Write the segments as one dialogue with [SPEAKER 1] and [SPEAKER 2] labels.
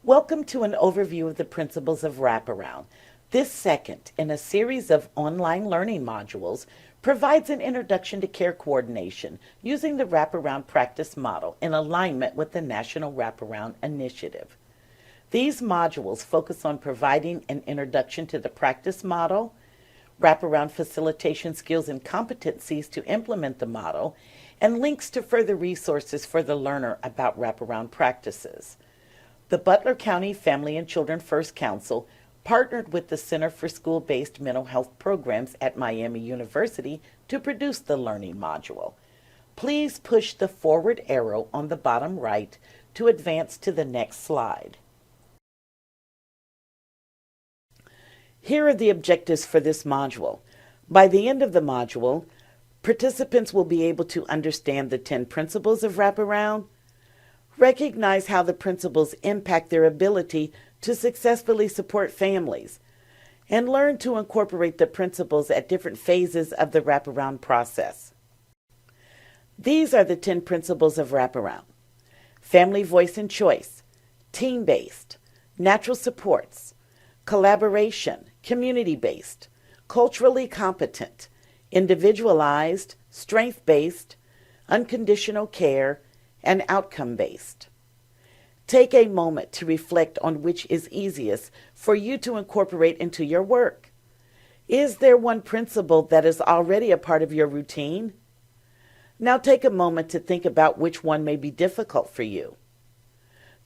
[SPEAKER 1] Welcome to an overview of the principles of Wraparound. This second in a series of online learning modules provides an introduction to care coordination using the Wraparound practice model in alignment with the National Wraparound Initiative. These modules focus on providing an introduction to the practice model, wraparound facilitation skills and competencies to implement the model, and links to further resources for the learner about wraparound practices. The Butler County Family and Children First Council partnered with the Center for School-Based Mental Health Programs at Miami University to produce the learning module. Please push the forward arrow on the bottom right to advance to the next slide. Here are the objectives for this module. By the end of the module, participants will be able to understand the 10 principles of wraparound, recognize how the principles impact their ability to successfully support families, and learn to incorporate the principles at different phases of the wraparound process. These are the 10 principles of wraparound: family voice and choice, team-based, natural supports, collaboration, community-based, culturally competent, individualized, strength-based, unconditional care, and outcome-based. Take a moment to reflect on which is easiest for you to incorporate into your work. Is there one principle that is already a part of your routine? Now take a moment to think about which one may be difficult for you.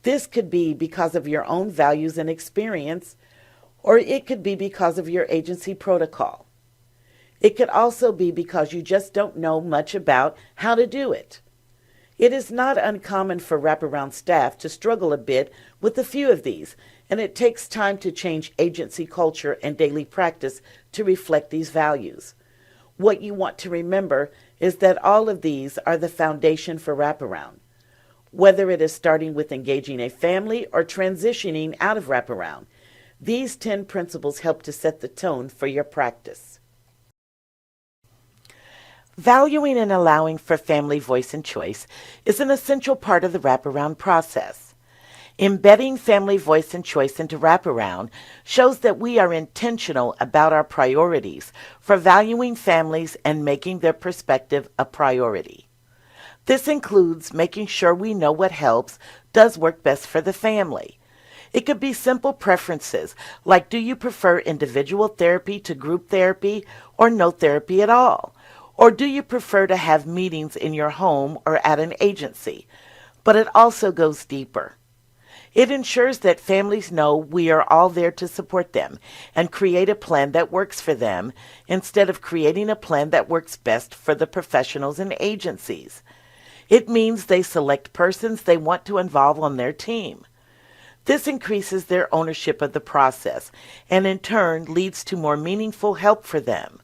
[SPEAKER 1] This could be because of your own values and experience, or it could be because of your agency protocol. It could also be because you just don't know much about how to do it. It is not uncommon for wraparound staff to struggle a bit with a few of these, and it takes time to change agency culture and daily practice to reflect these values. What you want to remember is that all of these are the foundation for wraparound. Whether it is starting with engaging a family or transitioning out of wraparound, these 10 principles help to set the tone for your practice. Valuing and allowing for family voice and choice is an essential part of the wraparound process. Embedding family voice and choice into wraparound shows that we are intentional about our priorities for valuing families and making their perspective a priority. This includes making sure we know what helps, does work best for the family. It could be simple preferences, like do you prefer individual therapy to group therapy or no therapy at all? Or do you prefer to have meetings in your home or at an agency? But it also goes deeper. It ensures that families know we are all there to support them and create a plan that works for them instead of creating a plan that works best for the professionals and agencies. It means they select persons they want to involve on their team. This increases their ownership of the process and in turn leads to more meaningful help for them.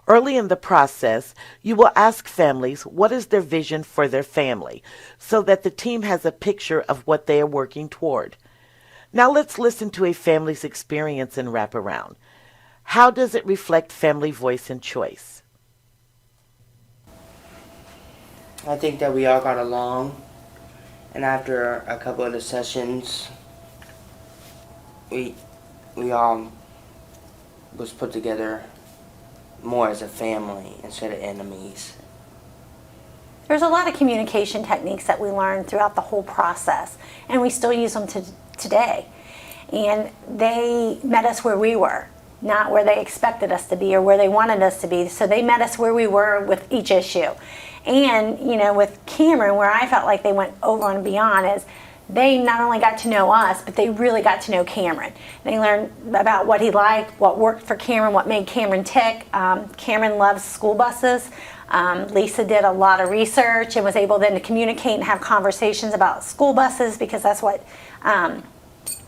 [SPEAKER 1] Early in the process, you will ask families what is their vision for their family so that the team has a picture of what they are working toward. Now let's listen to a family's experience in wraparound. How does it reflect family voice and choice?
[SPEAKER 2] I think that we all got along, and after a couple of the sessions, we all was put together more as a family instead of enemies.
[SPEAKER 3] There's a lot of communication techniques that we learned throughout the whole process, and we still use them today. And they met us where we were, not where they expected us to be or where they wanted us to be. So they met us where we were with each issue. And, with Cameron, where I felt like they went over and beyond is they not only got to know us, but they really got to know Cameron. They learned about what he liked, what worked for Cameron, what made Cameron tick. Cameron loves school buses. Lisa did a lot of research and was able then to communicate and have conversations about school buses because that's what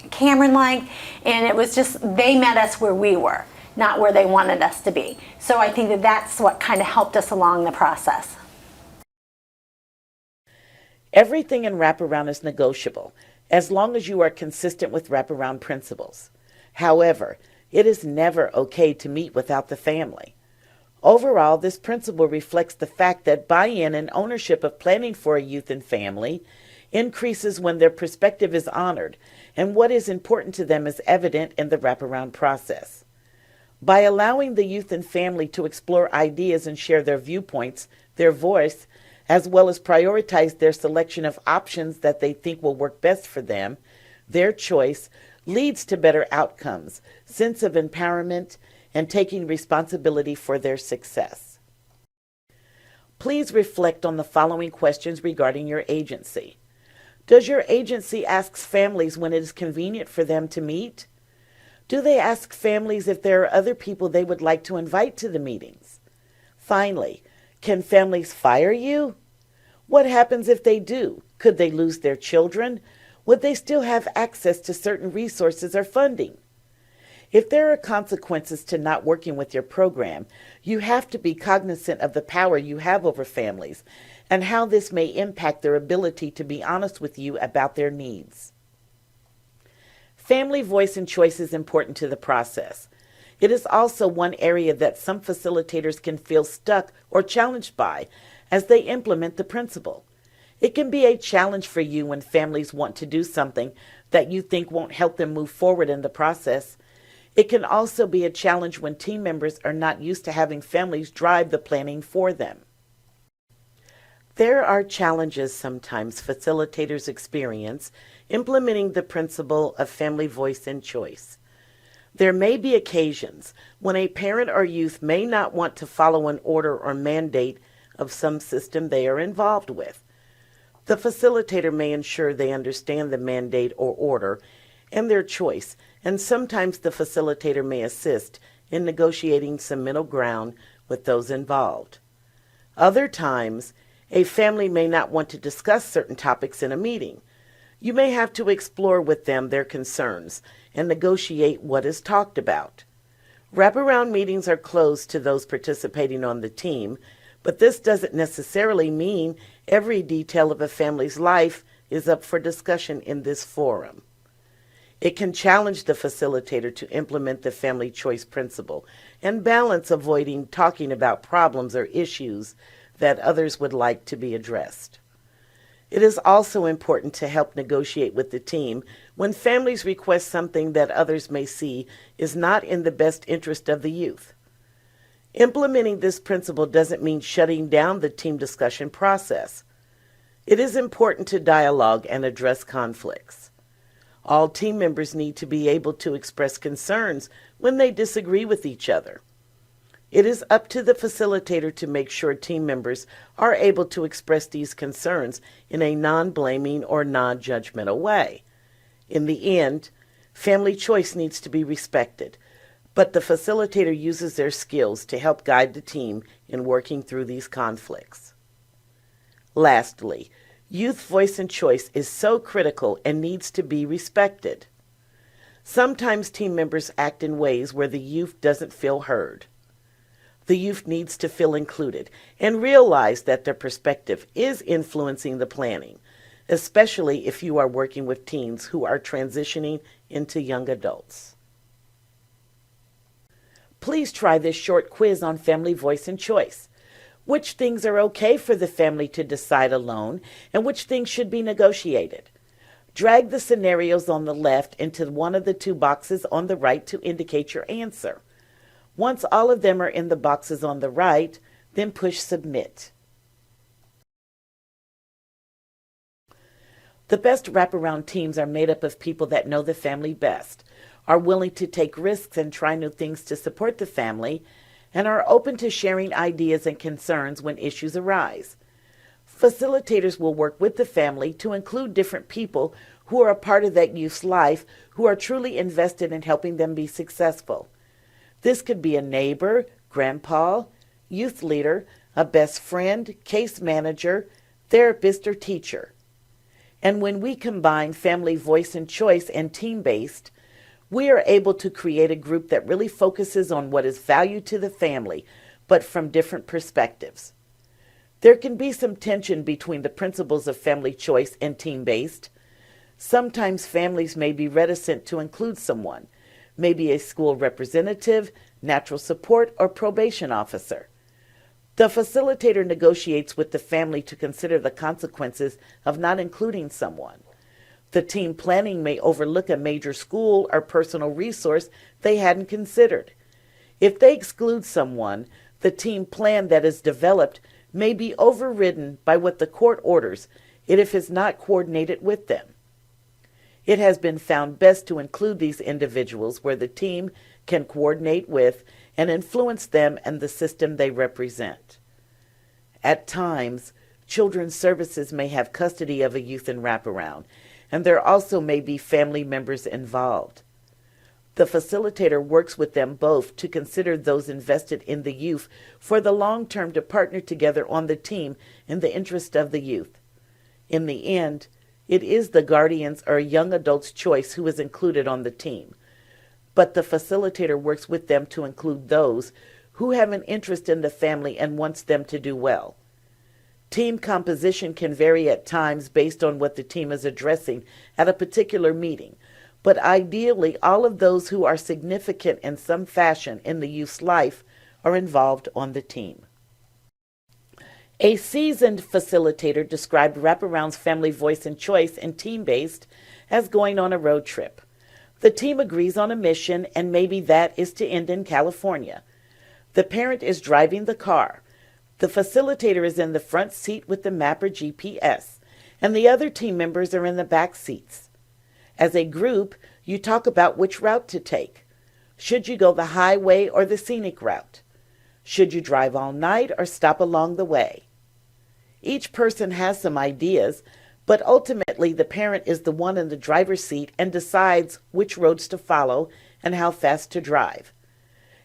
[SPEAKER 3] Cameron liked. And it was just, they met us where we were, not where they wanted us to be. So I think that that's what kind of helped us along the process.
[SPEAKER 1] Everything in wraparound is negotiable, as long as you are consistent with wraparound principles. However, it is never okay to meet without the family. Overall, this principle reflects the fact that buy-in and ownership of planning for a youth and family increases when their perspective is honored and what is important to them is evident in the wraparound process. By allowing the youth and family to explore ideas and share their viewpoints, their voice, as well as prioritize their selection of options that they think will work best for them, their choice leads to better outcomes, sense of empowerment, and taking responsibility for their success. Please reflect on the following questions regarding your agency. Does your agency ask families when it is convenient for them to meet? Do they ask families if there are other people they would like to invite to the meetings? Finally, can families fire you? What happens if they do? Could they lose their children? Would they still have access to certain resources or funding? If there are consequences to not working with your program, you have to be cognizant of the power you have over families and how this may impact their ability to be honest with you about their needs. Family voice and choice is important to the process. It is also one area that some facilitators can feel stuck or challenged by as they implement the principle. It can be a challenge for you when families want to do something that you think won't help them move forward in the process. It can also be a challenge when team members are not used to having families drive the planning for them. There are challenges sometimes facilitators experience implementing the principle of family voice and choice. There may be occasions when a parent or youth may not want to follow an order or mandate of some system they are involved with. The facilitator may ensure they understand the mandate or order and their choice, and sometimes the facilitator may assist in negotiating some middle ground with those involved. Other times, a family may not want to discuss certain topics in a meeting. You may have to explore with them their concerns and negotiate what is talked about. Wraparound meetings are closed to those participating on the team, but this doesn't necessarily mean every detail of a family's life is up for discussion in this forum. It can challenge the facilitator to implement the family choice principle and balance avoiding talking about problems or issues that others would like to be addressed. It is also important to help negotiate with the team when families request something that others may see is not in the best interest of the youth. Implementing this principle doesn't mean shutting down the team discussion process. It is important to dialogue and address conflicts. All team members need to be able to express concerns when they disagree with each other. It is up to the facilitator to make sure team members are able to express these concerns in a non-blaming or non-judgmental way. In the end, family choice needs to be respected, but the facilitator uses their skills to help guide the team in working through these conflicts. Lastly, youth voice and choice is so critical and needs to be respected. Sometimes team members act in ways where the youth doesn't feel heard. The youth needs to feel included and realize that their perspective is influencing the planning, especially if you are working with teens who are transitioning into young adults. Please try this short quiz on family voice and choice. Which things are okay for the family to decide alone and which things should be negotiated? Drag the scenarios on the left into one of the two boxes on the right to indicate your answer. Once all of them are in the boxes on the right, then push Submit. The best wraparound teams are made up of people that know the family best, are willing to take risks and try new things to support the family, and are open to sharing ideas and concerns when issues arise. Facilitators will work with the family to include different people who are a part of that youth's life who are truly invested in helping them be successful. This could be a neighbor, grandpa, youth leader, a best friend, case manager, therapist, or teacher. And when we combine family voice and choice and team-based, we are able to create a group that really focuses on what is valued to the family, but from different perspectives. There can be some tension between the principles of family choice and team-based. Sometimes families may be reticent to include someone, maybe a school representative, natural support, or probation officer. The facilitator negotiates with the family to consider the consequences of not including someone. The team planning may overlook a major school or personal resource they hadn't considered. If they exclude someone, the team plan that is developed may be overridden by what the court orders if it's not coordinated with them. It has been found best to include these individuals where the team can coordinate with and influence them and the system they represent. At times, Children's Services may have custody of a youth in wraparound, and there also may be family members involved. The facilitator works with them both to consider those invested in the youth for the long term to partner together on the team in the interest of the youth. In the end, it is the guardian's or young adult's choice who is included on the team, but the facilitator works with them to include those who have an interest in the family and wants them to do well. Team composition can vary at times based on what the team is addressing at a particular meeting, but ideally all of those who are significant in some fashion in the youth's life are involved on the team. A seasoned facilitator described Wraparound's family voice and choice and team-based as going on a road trip. The team agrees on a mission, and maybe that is to end in California. The parent is driving the car. The facilitator is in the front seat with the map or GPS, and the other team members are in the back seats. As a group, you talk about which route to take. Should you go the highway or the scenic route? Should you drive all night or stop along the way? Each person has some ideas, but ultimately the parent is the one in the driver's seat and decides which roads to follow and how fast to drive.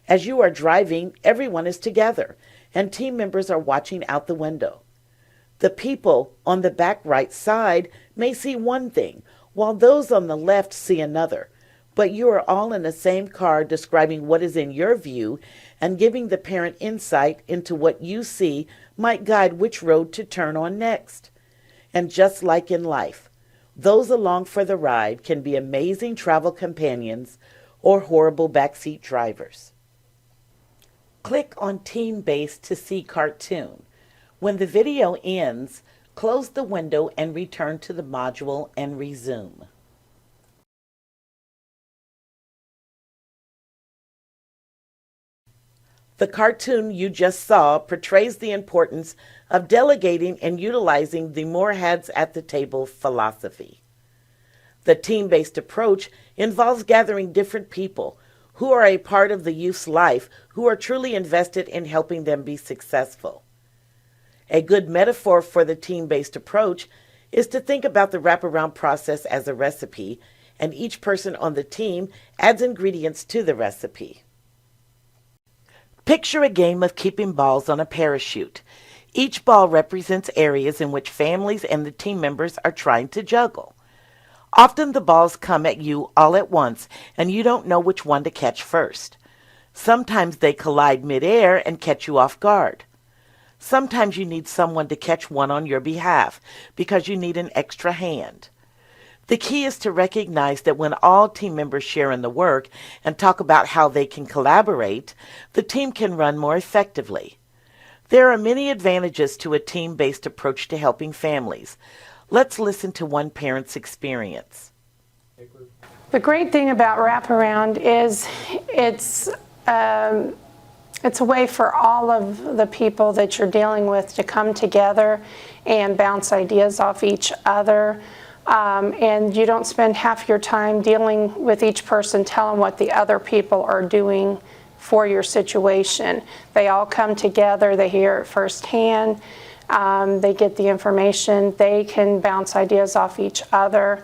[SPEAKER 1] As you are driving, everyone is together, and team members are watching out the window. The people on the back right side may see one thing, while those on the left see another, but you are all in the same car describing what is in your view and giving the parent insight into what you see might guide which road to turn on next. And just like in life, those along for the ride can be amazing travel companions or horrible backseat drivers. Click on Team Base to see cartoon. When the video ends, close the window and return to the module and resume. The cartoon you just saw portrays the importance of delegating and utilizing the more heads at the table philosophy. The team-based approach involves gathering different people who are a part of the youth's life who are truly invested in helping them be successful. A good metaphor for the team-based approach is to think about the wraparound process as a recipe, and each person on the team adds ingredients to the recipe. Picture a game of keeping balls on a parachute. Each ball represents areas in which families and the team members are trying to juggle. Often the balls come at you all at once, and you don't know which one to catch first. Sometimes they collide midair and catch you off guard. Sometimes you need someone to catch one on your behalf because you need an extra hand. The key is to recognize that when all team members share in the work and talk about how they can collaborate, the team can run more effectively. There are many advantages to a team-based approach to helping families. Let's listen to one parent's experience.
[SPEAKER 4] The great thing about Wraparound is it's a way for all of the people that you're dealing with to come together and bounce ideas off each other. And you don't spend half your time dealing with each person telling what the other people are doing for your situation. They all come together, they hear it firsthand, they get the information, they can bounce ideas off each other.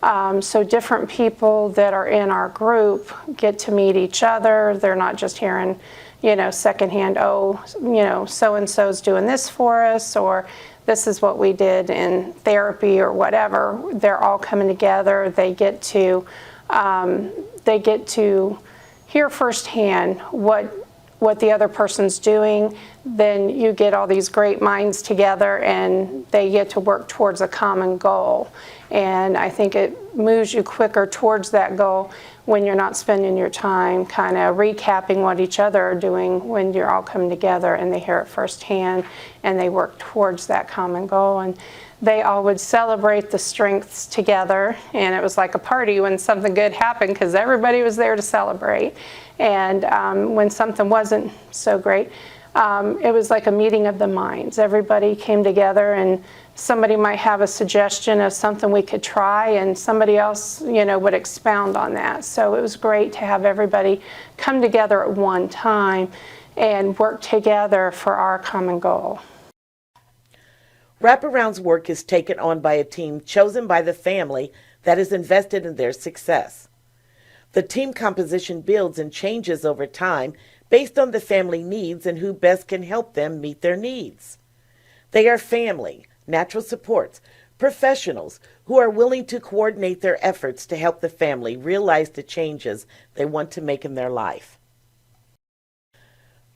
[SPEAKER 4] So different people that are in our group get to meet each other. They're not just hearing, secondhand, so-and-so's doing this for us, or this is what we did in therapy or whatever. They're all coming together. They get to hear firsthand what the other person's doing. Then you get all these great minds together and they get to work towards a common goal. And I think it moves you quicker towards that goal when you're not spending your time kind of recapping what each other are doing when you're all coming together and they hear it firsthand and they work towards that common goal. And they all would celebrate the strengths together, and it was like a party when something good happened because everybody was there to celebrate. And when something wasn't so great, it was like a meeting of the minds. Everybody came together, and somebody might have a suggestion of something we could try, and somebody else, would expound on that. So it was great to have everybody come together at one time and work together for our common goal.
[SPEAKER 1] Wraparound's work is taken on by a team chosen by the family that is invested in their success. The team composition builds and changes over time based on the family needs and who best can help them meet their needs. They are family, natural supports, professionals who are willing to coordinate their efforts to help the family realize the changes they want to make in their life.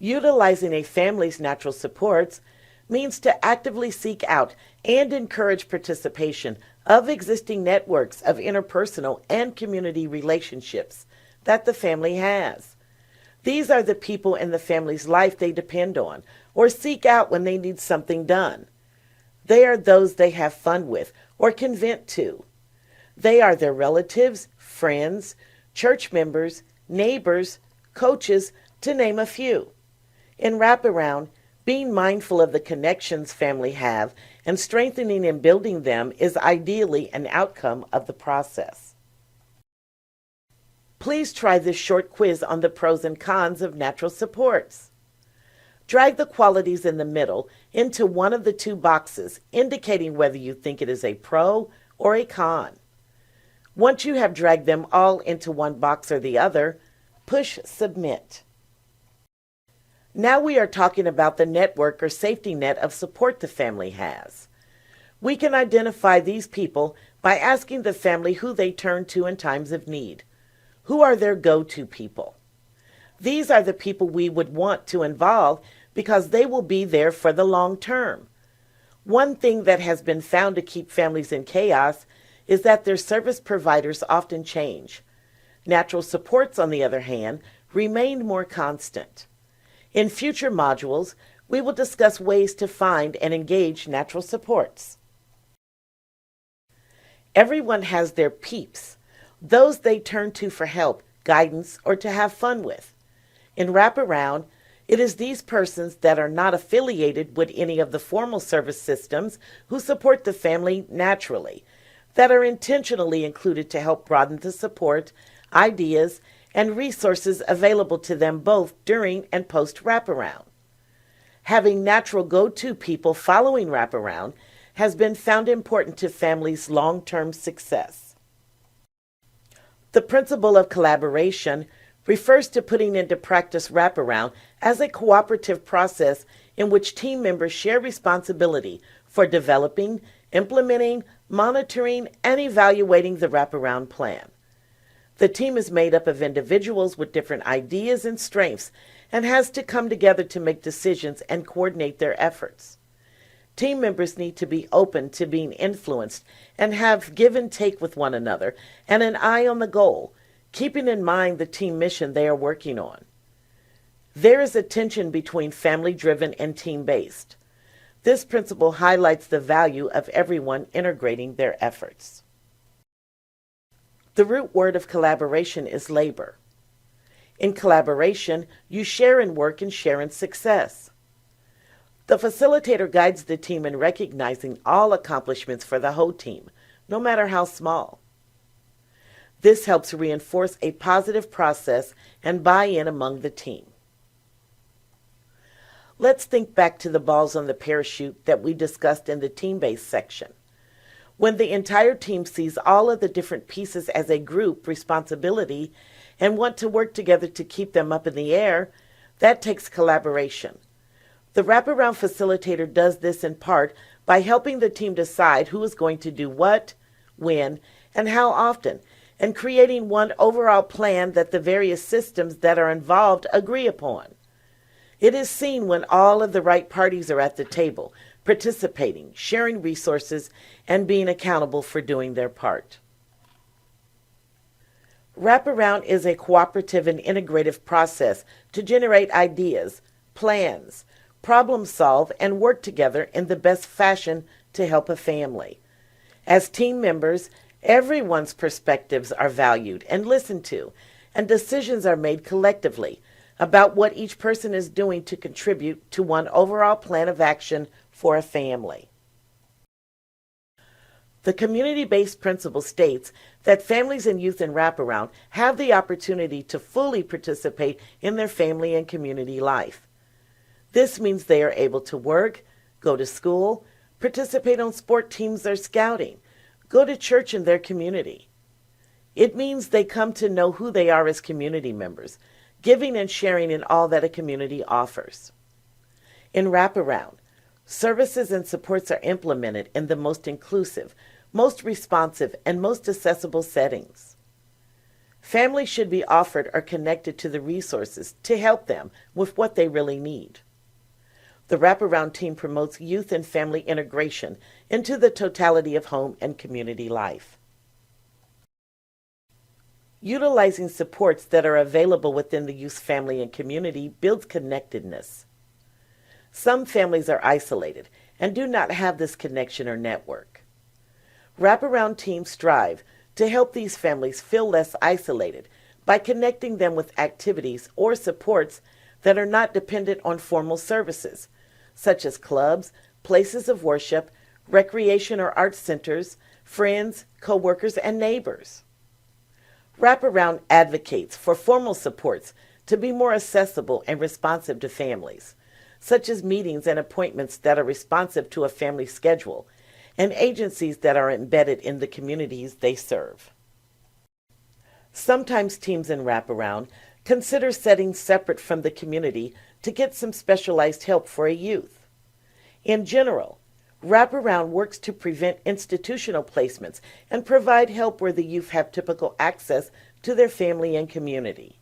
[SPEAKER 1] Utilizing a family's natural supports means to actively seek out and encourage participation of existing networks of interpersonal and community relationships that the family has. These are the people in the family's life they depend on or seek out when they need something done. They are those they have fun with or can vent to. They are their relatives, friends, church members, neighbors, coaches, to name a few. In Wraparound, being mindful of the connections family have and strengthening and building them is ideally an outcome of the process. Please try this short quiz on the pros and cons of natural supports. Drag the qualities in the middle into one of the two boxes, indicating whether you think it is a pro or a con. Once you have dragged them all into one box or the other, push Submit. Now we are talking about the network or safety net of support the family has. We can identify these people by asking the family who they turn to in times of need. Who are their go-to people? These are the people we would want to involve because they will be there for the long term. One thing that has been found to keep families in chaos is that their service providers often change. Natural supports, on the other hand, remain more constant. In future modules, we will discuss ways to find and engage natural supports. Everyone has their peeps, those they turn to for help, guidance, or to have fun with. In Wraparound, it is these persons that are not affiliated with any of the formal service systems who support the family naturally, that are intentionally included to help broaden the support, ideas, and resources available to them both during and post Wraparound. Having natural go-to people following Wraparound has been found important to families' long-term success. The principle of collaboration refers to putting into practice Wraparound as a cooperative process in which team members share responsibility for developing, implementing, monitoring, and evaluating the Wraparound plan. The team is made up of individuals with different ideas and strengths and has to come together to make decisions and coordinate their efforts. Team members need to be open to being influenced and have give and take with one another and an eye on the goal, keeping in mind the team mission they are working on. There is a tension between family-driven and team-based. This principle highlights the value of everyone integrating their efforts. The root word of collaboration is labor. In collaboration, you share in work and share in success. The facilitator guides the team in recognizing all accomplishments for the whole team, no matter how small. This helps reinforce a positive process and buy-in among the team. Let's think back to the balls on the parachute that we discussed in the team-based section. When the entire team sees all of the different pieces as a group responsibility and want to work together to keep them up in the air, that takes collaboration. The Wraparound facilitator does this in part by helping the team decide who is going to do what, when, and how often, and creating one overall plan that the various systems that are involved agree upon. It is seen when all of the right parties are at the table, participating, sharing resources, and being accountable for doing their part. Wraparound is a cooperative and integrative process to generate ideas, plans, problem solve, and work together in the best fashion to help a family. As team members, everyone's perspectives are valued and listened to, and decisions are made collectively about what each person is doing to contribute to one overall plan of action for a family. The community-based principle states that families and youth in Wraparound have the opportunity to fully participate in their family and community life. This means they are able to work, go to school, participate on sport teams or scouting, go to church in their community. It means they come to know who they are as community members, giving and sharing in all that a community offers. In Wraparound, services and supports are implemented in the most inclusive, most responsive, and most accessible settings. Families should be offered or connected to the resources to help them with what they really need. The Wraparound team promotes youth and family integration into the totality of home and community life. Utilizing supports that are available within the youth's family and community builds connectedness. Some families are isolated and do not have this connection or network. Wraparound teams strive to help these families feel less isolated by connecting them with activities or supports that are not dependent on formal services, such as clubs, places of worship, recreation or art centers, friends, co-workers, and neighbors. Wraparound advocates for formal supports to be more accessible and responsive to families, such as meetings and appointments that are responsive to a family schedule, and agencies that are embedded in the communities they serve. Sometimes teams in Wraparound consider settings separate from the community to get some specialized help for a youth. In general, Wraparound works to prevent institutional placements and provide help where the youth have typical access to their family and community.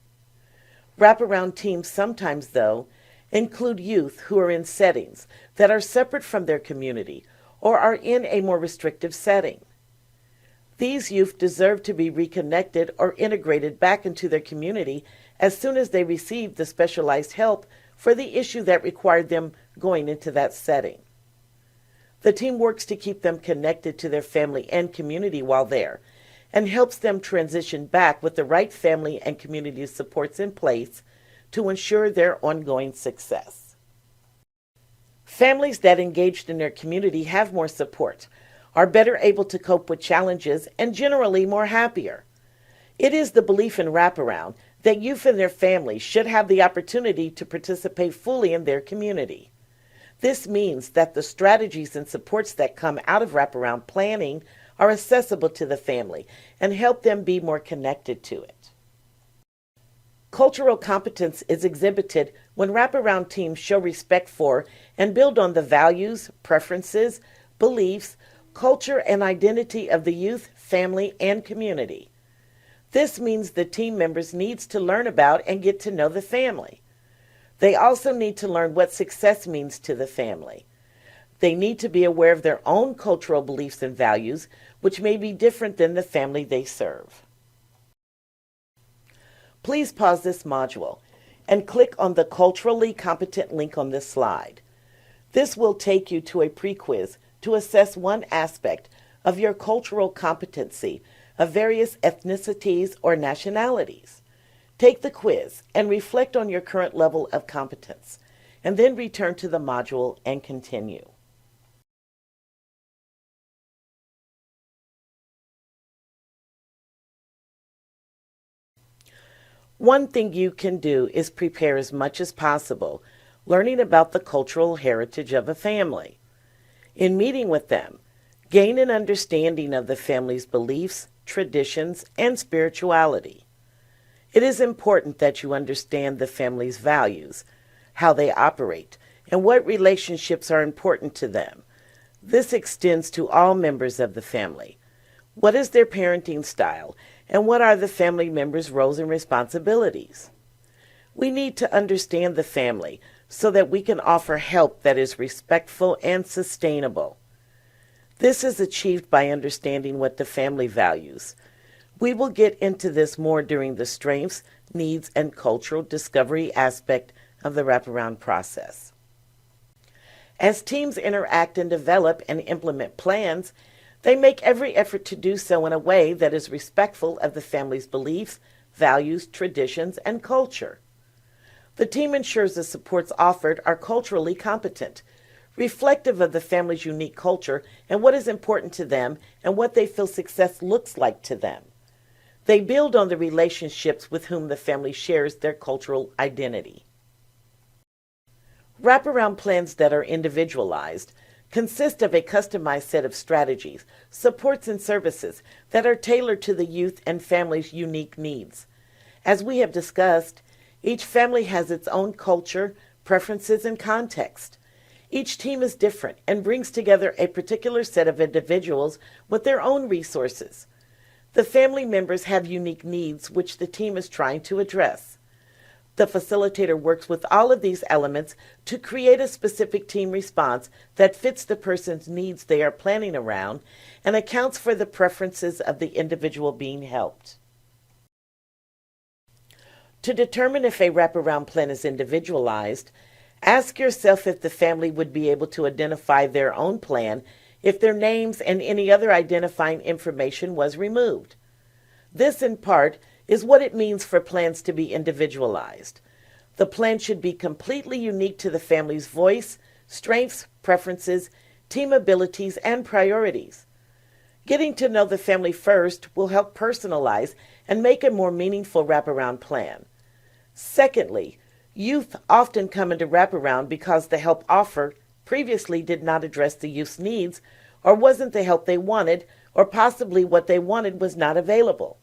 [SPEAKER 1] Wraparound teams sometimes, though, include youth who are in settings that are separate from their community or are in a more restrictive setting. These youth deserve to be reconnected or integrated back into their community as soon as they receive the specialized help for the issue that required them going into that setting. The team works to keep them connected to their family and community while there, and helps them transition back with the right family and community supports in place to ensure their ongoing success. Families that engaged in their community have more support, are better able to cope with challenges, and generally more happier. It is the belief in Wraparound that youth and their families should have the opportunity to participate fully in their community. This means that the strategies and supports that come out of Wraparound planning are accessible to the family and help them be more connected to it. Cultural competence is exhibited when Wraparound teams show respect for and build on the values, preferences, beliefs, culture, and identity of the youth, family, and community. This means the team members needs to learn about and get to know the family. They also need to learn what success means to the family. They need to be aware of their own cultural beliefs and values, which may be different than the family they serve. Please pause this module and click on the Culturally Competent link on this slide. This will take you to a pre-quiz to assess one aspect of your cultural competency of various ethnicities or nationalities. Take the quiz and reflect on your current level of competence, and then return to the module and continue. One thing you can do is prepare as much as possible, learning about the cultural heritage of a family. In meeting with them, gain an understanding of the family's beliefs, traditions, and spirituality. It is important that you understand the family's values, how they operate, and what relationships are important to them. This extends to all members of the family. What is their parenting style, and what are the family members' roles and responsibilities? We need to understand the family so that we can offer help that is respectful and sustainable. This is achieved by understanding what the family values. We will get into this more during the strengths, needs, and cultural discovery aspect of the wraparound process. As teams interact and develop and implement plans, they make every effort to do so in a way that is respectful of the family's beliefs, values, traditions, and culture. The team ensures the supports offered are culturally competent, reflective of the family's unique culture and what is important to them and what they feel success looks like to them. They build on the relationships with whom the family shares their cultural identity. Wraparound plans that are individualized consist of a customized set of strategies, supports, and services that are tailored to the youth and family's unique needs. As we have discussed, each family has its own culture, preferences, and context. Each team is different and brings together a particular set of individuals with their own resources. The family members have unique needs which the team is trying to address. The facilitator works with all of these elements to create a specific team response that fits the person's needs they are planning around and accounts for the preferences of the individual being helped. To determine if a wraparound plan is individualized, ask yourself if the family would be able to identify their own plan if their names and any other identifying information was removed. This, in part, is what it means for plans to be individualized. The plan should be completely unique to the family's voice, strengths, preferences, team abilities, and priorities. Getting to know the family first will help personalize and make a more meaningful wraparound plan. Secondly, youth often come into wraparound because the help offered previously did not address the youth's needs or wasn't the help they wanted, or possibly what they wanted was not available.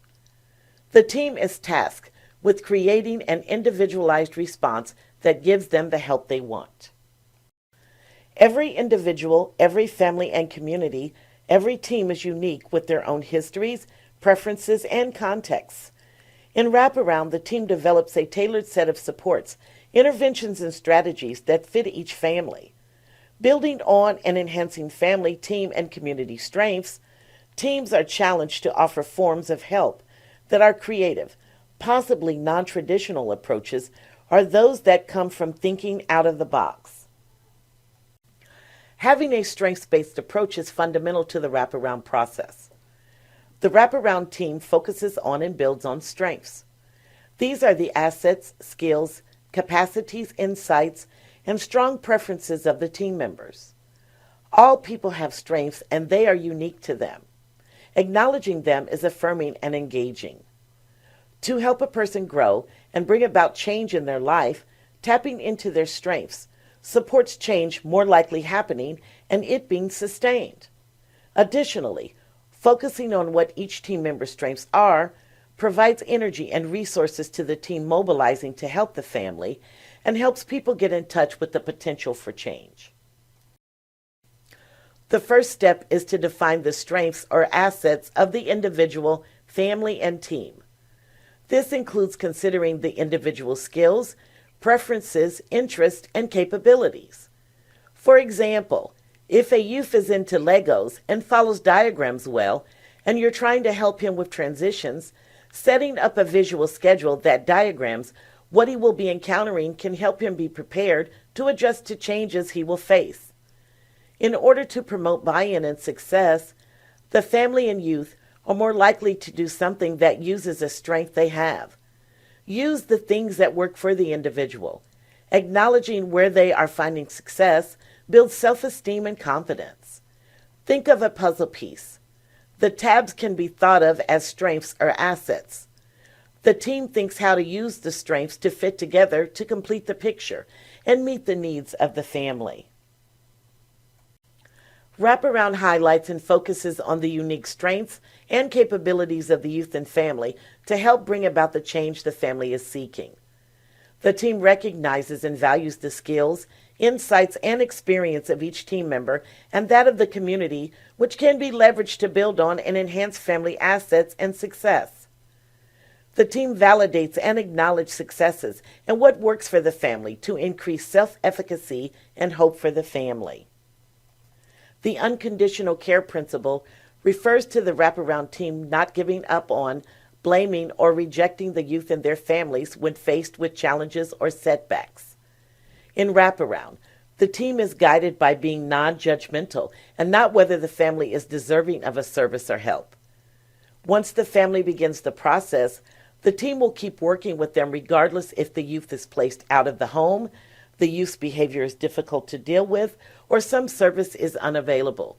[SPEAKER 1] The team is tasked with creating an individualized response that gives them the help they want. Every individual, every family and community, every team is unique with their own histories, preferences, and contexts. In wraparound, the team develops a tailored set of supports, interventions, and strategies that fit each family. Building on and enhancing family, team, and community strengths, teams are challenged to offer forms of help that are creative, possibly non-traditional approaches, or those that come from thinking out of the box. Having a strengths-based approach is fundamental to the wraparound process. The wraparound team focuses on and builds on strengths. These are the assets, skills, capacities, insights, and strong preferences of the team members. All people have strengths and they are unique to them. Acknowledging them is affirming and engaging. To help a person grow and bring about change in their life, tapping into their strengths supports change more likely happening and it being sustained. Additionally, focusing on what each team member's strengths are provides energy and resources to the team mobilizing to help the family and helps people get in touch with the potential for change. The first step is to define the strengths or assets of the individual, family, and team. This includes considering the individual skills, preferences, interests, and capabilities. For example, if a youth is into Legos and follows diagrams well, and you're trying to help him with transitions, setting up a visual schedule that diagrams what he will be encountering can help him be prepared to adjust to changes he will face. In order to promote buy-in and success, the family and youth are more likely to do something that uses a strength they have. Use the things that work for the individual. Acknowledging where they are finding success builds self-esteem and confidence. Think of a puzzle piece. The tabs can be thought of as strengths or assets. The team thinks how to use the strengths to fit together to complete the picture and meet the needs of the family. Wraparound highlights and focuses on the unique strengths and capabilities of the youth and family to help bring about the change the family is seeking. The team recognizes and values the skills, insights, and experience of each team member and that of the community, which can be leveraged to build on and enhance family assets and success. The team validates and acknowledges successes and what works for the family to increase self-efficacy and hope for the family. The unconditional care principle refers to the wraparound team not giving up on, blaming, or rejecting the youth and their families when faced with challenges or setbacks. In wraparound, the team is guided by being non-judgmental and not whether the family is deserving of a service or help. Once the family begins the process, the team will keep working with them regardless if the youth is placed out of the home, the youth's behavior is difficult to deal with, or some service is unavailable.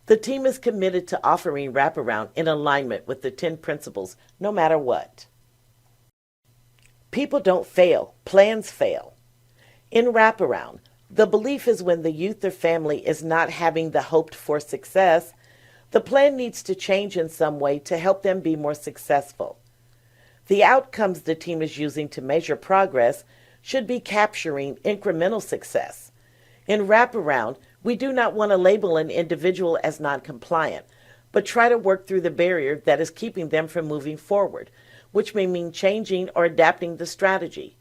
[SPEAKER 1] The team is committed to offering wraparound in alignment with the 10 principles, no matter what. People don't fail, plans fail. In wraparound, the belief is when the youth or family is not having the hoped for success, the plan needs to change in some way to help them be more successful. The outcomes the team is using to measure progress should be capturing incremental success. In wraparound, we do not want to label an individual as non-compliant, but try to work through the barrier that is keeping them from moving forward, which may mean changing or adapting the strategy.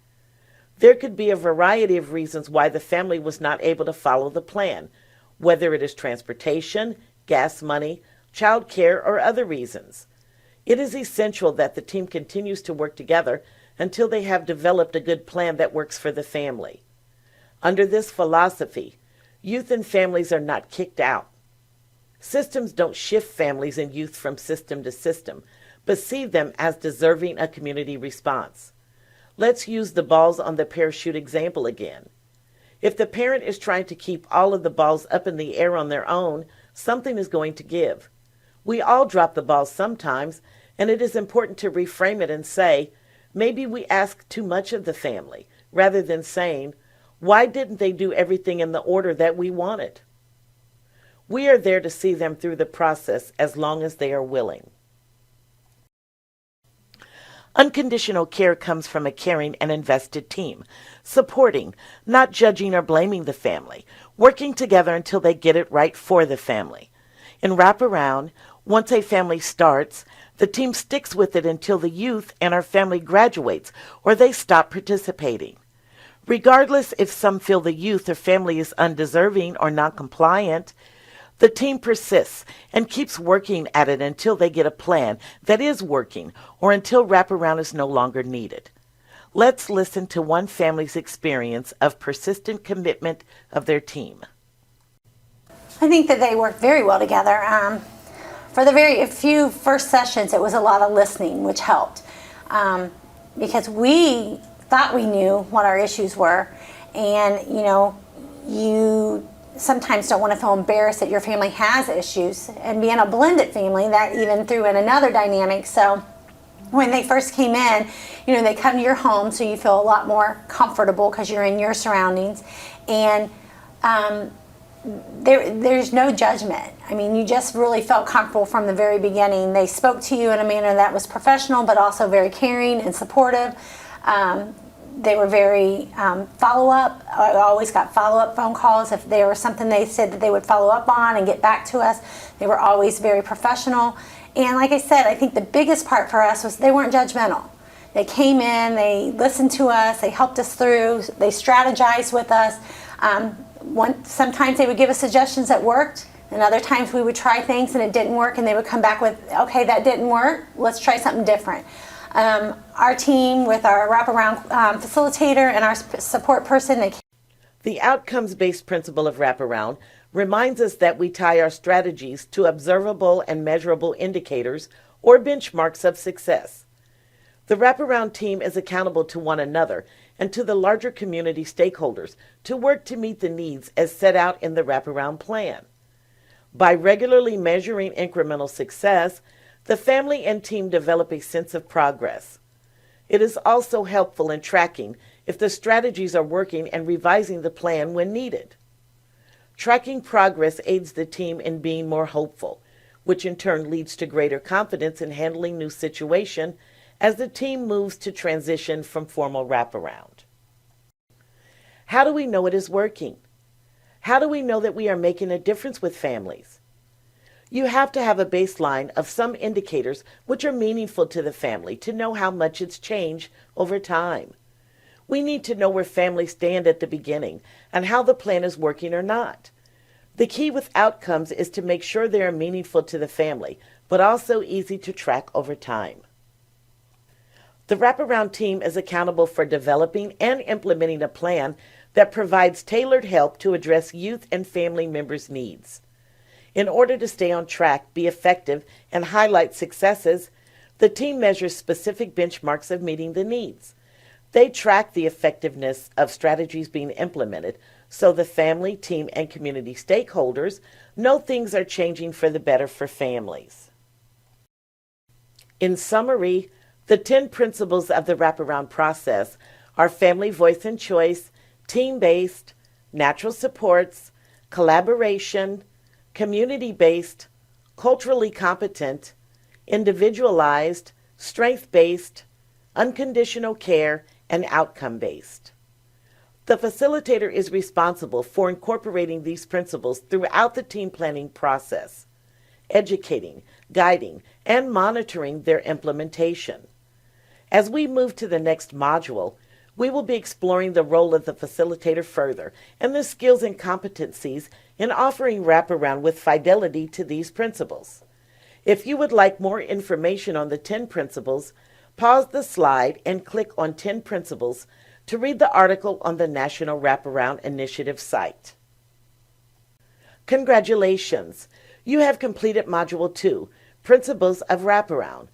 [SPEAKER 1] There could be a variety of reasons why the family was not able to follow the plan, whether it is transportation, gas money, child care, or other reasons. It is essential that the team continues to work together until they have developed a good plan that works for the family. Under this philosophy, youth and families are not kicked out. Systems don't shift families and youth from system to system, but see them as deserving a community response. Let's use the balls on the parachute example again. If the parent is trying to keep all of the balls up in the air on their own, something is going to give. We all drop the ball sometimes, and it is important to reframe it and say, maybe we ask too much of the family, rather than saying, why didn't they do everything in the order that we wanted? We are there to see them through the process as long as they are willing. Unconditional care comes from a caring and invested team, supporting, not judging or blaming the family, working together until they get it right for the family. In wraparound, once a family starts, the team sticks with it until the youth and our family graduates or they stop participating. Regardless if some feel the youth or family is undeserving or non-compliant, the team persists and keeps working at it until they get a plan that is working or until wraparound is no longer needed. Let's listen to one family's experience of persistent commitment of their team.
[SPEAKER 3] I think that they work very well together. For the very few first sessions, it was a lot of listening, which helped because we thought we knew what our issues were, and you sometimes don't want to feel embarrassed that your family has issues, and being a blended family, that even threw in another dynamic. So when they first came in, they come to your home, so you feel a lot more comfortable because you're in your surroundings, and there's no judgment. I mean, you just really felt comfortable from the very beginning. They spoke to you in a manner that was professional, but also very caring and supportive. They were very follow-up. I always got follow-up phone calls. If there was something they said that they would follow up on and get back to us, they were always very professional. And like I said, I think the biggest part for us was they weren't judgmental. They came in, they listened to us, they helped us through, they strategized with us. Sometimes they would give us suggestions that worked, and other times we would try things and it didn't work, and they would come back with, okay, that didn't work, let's try something different. Our team with our wraparound facilitator and our support person.
[SPEAKER 1] The outcomes-based principle of wraparound reminds us that we tie our strategies to observable and measurable indicators or benchmarks of success. The wraparound team is accountable to one another and to the larger community stakeholders to work to meet the needs as set out in the wraparound plan. By regularly measuring incremental success, the family and team develop a sense of progress. It is also helpful in tracking if the strategies are working and revising the plan when needed. Tracking progress aids the team in being more hopeful, which in turn leads to greater confidence in handling new situations as the team moves to transition from formal wraparound. How do we know it is working? How do we know that we are making a difference with families? You have to have a baseline of some indicators which are meaningful to the family to know how much it's changed over time. We need to know where families stand at the beginning and how the plan is working or not. The key with outcomes is to make sure they are meaningful to the family, but also easy to track over time. The Wraparound team is accountable for developing and implementing a plan that provides tailored help to address youth and family members' needs. In order to stay on track, be effective, and highlight successes, the team measures specific benchmarks of meeting the needs. They track the effectiveness of strategies being implemented so the family, team, and community stakeholders know things are changing for the better for families. In summary, the 10 principles of the wraparound process are family voice and choice, team-based, natural supports, collaboration, community-based, culturally competent, individualized, strength-based, unconditional care, and outcome-based. The facilitator is responsible for incorporating these principles throughout the team planning process, educating, guiding, and monitoring their implementation. As we move to the next module, we will be exploring the role of the facilitator further and the skills and competencies in offering wraparound with fidelity to these principles. If you would like more information on the 10 principles, pause the slide and click on 10 principles to read the article on the National Wraparound Initiative site. Congratulations! You have completed Module 2, Principles of Wraparound.